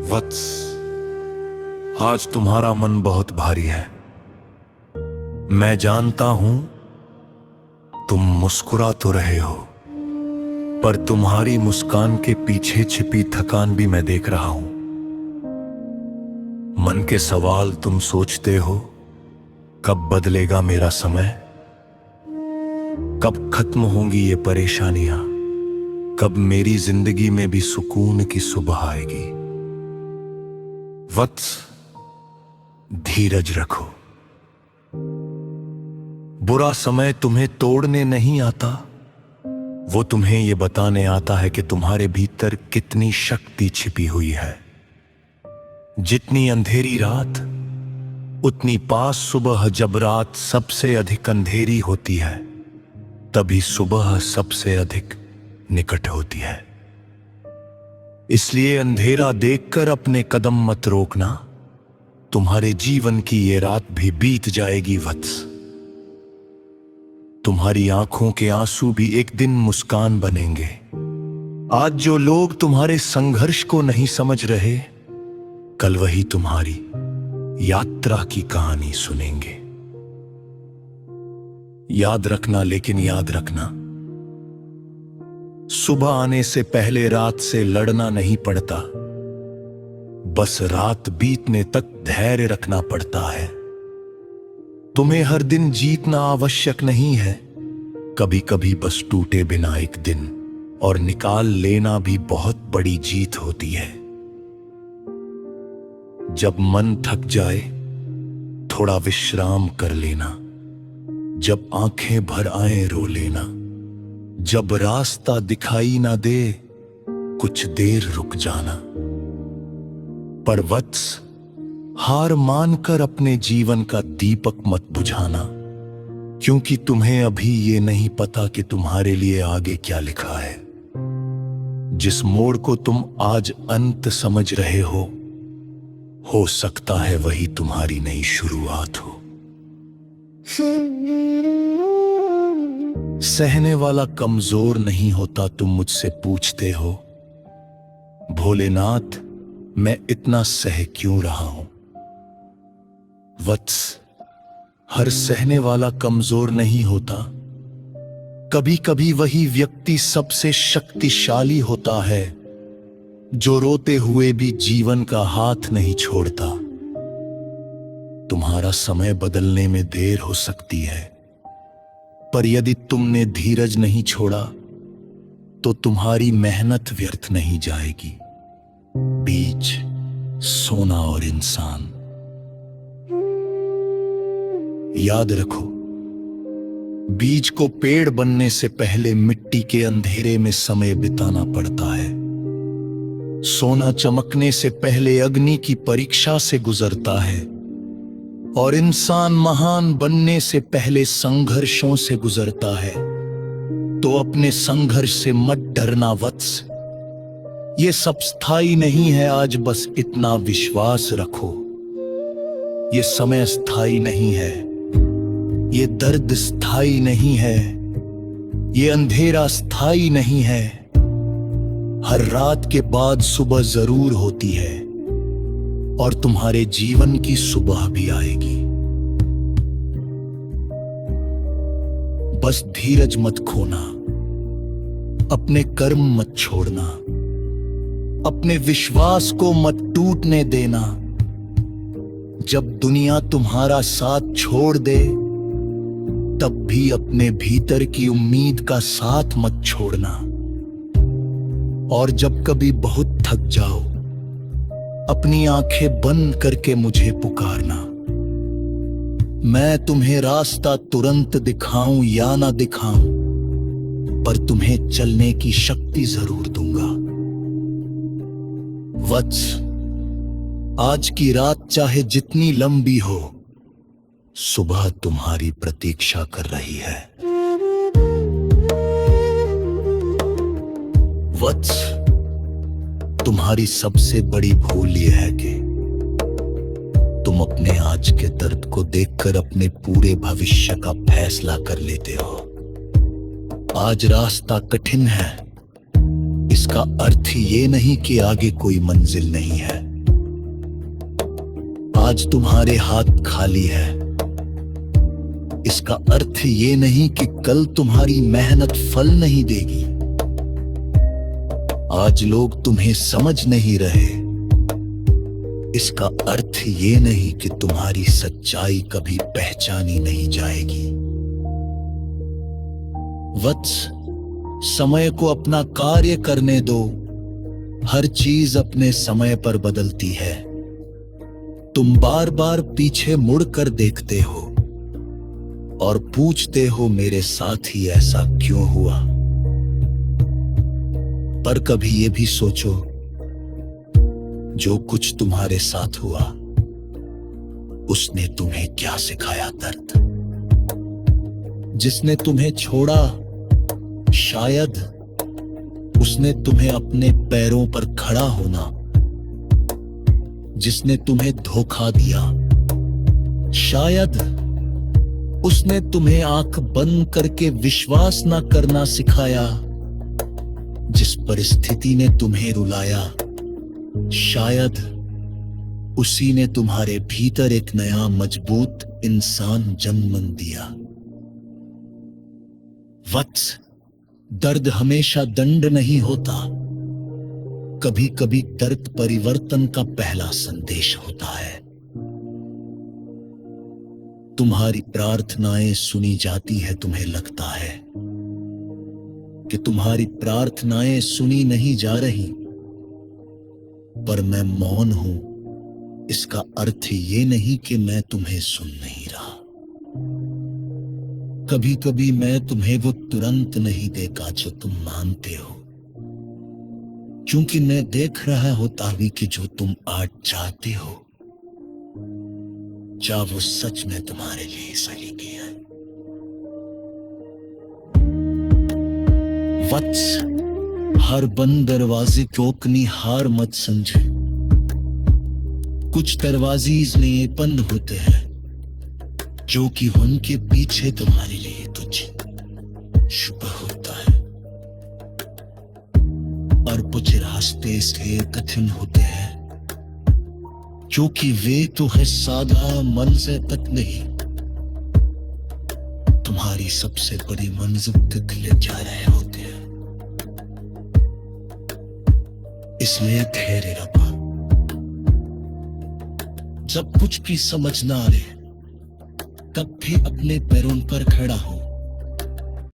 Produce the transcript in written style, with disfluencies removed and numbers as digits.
वत्स, आज तुम्हारा मन बहुत भारी है। मैं जानता हूं तुम मुस्कुरा तो रहे हो, पर तुम्हारी मुस्कान के पीछे छिपी थकान भी मैं देख रहा हूं। मन के सवाल तुम सोचते हो, कब बदलेगा मेरा समय, कब खत्म होंगी ये परेशानियां, कब मेरी जिंदगी में भी सुकून की सुबह आएगी। वत्स, धीरज रखो। बुरा समय तुम्हें तोड़ने नहीं आता, वो तुम्हें ये बताने आता है कि तुम्हारे भीतर कितनी शक्ति छिपी हुई है। जितनी अंधेरी रात, उतनी पास सुबह। जब रात सबसे अधिक अंधेरी होती है, तभी सुबह सबसे अधिक निकट होती है। इसलिए अंधेरा देखकर अपने कदम मत रोकना। तुम्हारे जीवन की ये रात भी बीत जाएगी वत्स। तुम्हारी आंखों के आंसू भी एक दिन मुस्कान बनेंगे। आज जो लोग तुम्हारे संघर्ष को नहीं समझ रहे, कल वही तुम्हारी यात्रा की कहानी सुनेंगे। याद रखना, लेकिन याद रखना, सुबह आने से पहले रात से लड़ना नहीं पड़ता, बस रात बीतने तक धैर्य रखना पड़ता है। तुम्हें हर दिन जीतना आवश्यक नहीं है, कभी कभी बस टूटे बिना एक दिन और निकाल लेना भी बहुत बड़ी जीत होती है। जब मन थक जाए, थोड़ा विश्राम कर लेना। जब आंखें भर आए, रो लेना। जब रास्ता दिखाई ना दे, कुछ देर रुक जाना। पर वत्स, हार मानकर अपने जीवन का दीपक मत बुझाना, क्योंकि तुम्हें अभी ये नहीं पता कि तुम्हारे लिए आगे क्या लिखा है। जिस मोड़ को तुम आज अंत समझ रहे हो सकता है वही तुम्हारी नई शुरुआत हो। सहने वाला कमजोर नहीं होता, तुम मुझसे पूछते हो, भोलेनाथ मैं इतना सह क्यों रहा हूं। वत्स, हर सहने वाला कमजोर नहीं होता। कभी कभी वही व्यक्ति सबसे शक्तिशाली होता है, जो रोते हुए भी जीवन का हाथ नहीं छोड़ता। तुम्हारा समय बदलने में देर हो सकती है, पर यदि तुमने धीरज नहीं छोड़ा तो तुम्हारी मेहनत व्यर्थ नहीं जाएगी। बीज, सोना और इंसान, याद रखो, बीज को पेड़ बनने से पहले मिट्टी के अंधेरे में समय बिताना पड़ता है। सोना चमकने से पहले अग्नि की परीक्षा से गुजरता है, और इंसान महान बनने से पहले संघर्षों से गुजरता है। तो अपने संघर्ष से मत डरना वत्स, ये सब स्थायी नहीं है। आज बस इतना विश्वास रखो, ये समय स्थायी नहीं है, ये दर्द स्थायी नहीं है, ये अंधेरा स्थायी नहीं है। हर रात के बाद सुबह जरूर होती है, और तुम्हारे जीवन की सुबह भी आएगी। बस धीरज मत खोना, अपने कर्म मत छोड़ना, अपने विश्वास को मत टूटने देना। जब दुनिया तुम्हारा साथ छोड़ दे, तब भी अपने भीतर की उम्मीद का साथ मत छोड़ना। और जब कभी बहुत थक जाओ, अपनी आंखें बंद करके मुझे पुकारना। मैं तुम्हें रास्ता तुरंत दिखाऊं या ना दिखाऊं, पर तुम्हें चलने की शक्ति जरूर दूंगा। वत्स, आज की रात चाहे जितनी लंबी हो, सुबह तुम्हारी प्रतीक्षा कर रही है। वत्स, तुम्हारी सबसे बड़ी भूल यह है कि तुम अपने आज के दर्द को देखकर अपने पूरे भविष्य का फैसला कर लेते हो। आज रास्ता कठिन है, इसका अर्थ ये नहीं कि आगे कोई मंजिल नहीं है। आज तुम्हारे हाथ खाली है, इसका अर्थ ये नहीं कि कल तुम्हारी मेहनत फल नहीं देगी। आज लोग तुम्हें समझ नहीं रहे, इसका अर्थ ये नहीं कि तुम्हारी सच्चाई कभी पहचानी नहीं जाएगी। वत्स, समय को अपना कार्य करने दो। हर चीज अपने समय पर बदलती है। तुम बार बार पीछे मुड़कर देखते हो और पूछते हो मेरे साथ ही ऐसा क्यों हुआ। पर कभी ये भी सोचो, जो कुछ तुम्हारे साथ हुआ उसने तुम्हें क्या सिखाया। दर्द जिसने तुम्हें छोड़ा, शायद उसने तुम्हें अपने पैरों पर खड़ा होना, जिसने तुम्हें धोखा दिया, शायद उसने तुम्हें आंख बंद करके विश्वास ना करना सिखाया। जिस परिस्थिति ने तुम्हें रुलाया, शायद उसी ने तुम्हारे भीतर एक नया मजबूत इंसान जन्म दिया। वत्स, दर्द हमेशा दंड नहीं होता। कभी कभी दर्द परिवर्तन का पहला संदेश होता है। तुम्हारी प्रार्थनाएं सुनी जाती है, तुम्हें लगता है कि तुम्हारी प्रार्थनाएं सुनी नहीं जा रही, पर मैं मौन हूं, इसका अर्थ ये नहीं कि मैं तुम्हें सुन नहीं रहा। कभी कभी मैं तुम्हें वो तुरंत नहीं देगा जो तुम मानते हो, क्योंकि मैं देख रहा होता भी कि जो तुम आज चाहते हो, क्या वो सच में तुम्हारे लिए सही किया है। वत्स, हर बंद दरवाजे को अपनी हार मत समझे। कुछ दरवाजे इसलिए बंद होते हैं जो कि उनके पीछे तुम्हारे लिए तुझ छुपा होता है, और कुछ रास्ते इसलिए कठिन होते हैं क्योंकि वे तो है सादा मंजिल तक नहीं, तुम्हारी सबसे बड़ी मंजिल तक ले जा रहे होते हैं। इसलिए धैर्य रखो। जब कुछ भी समझ ना आए, तब भी अपने पैरों पर खड़ा हो।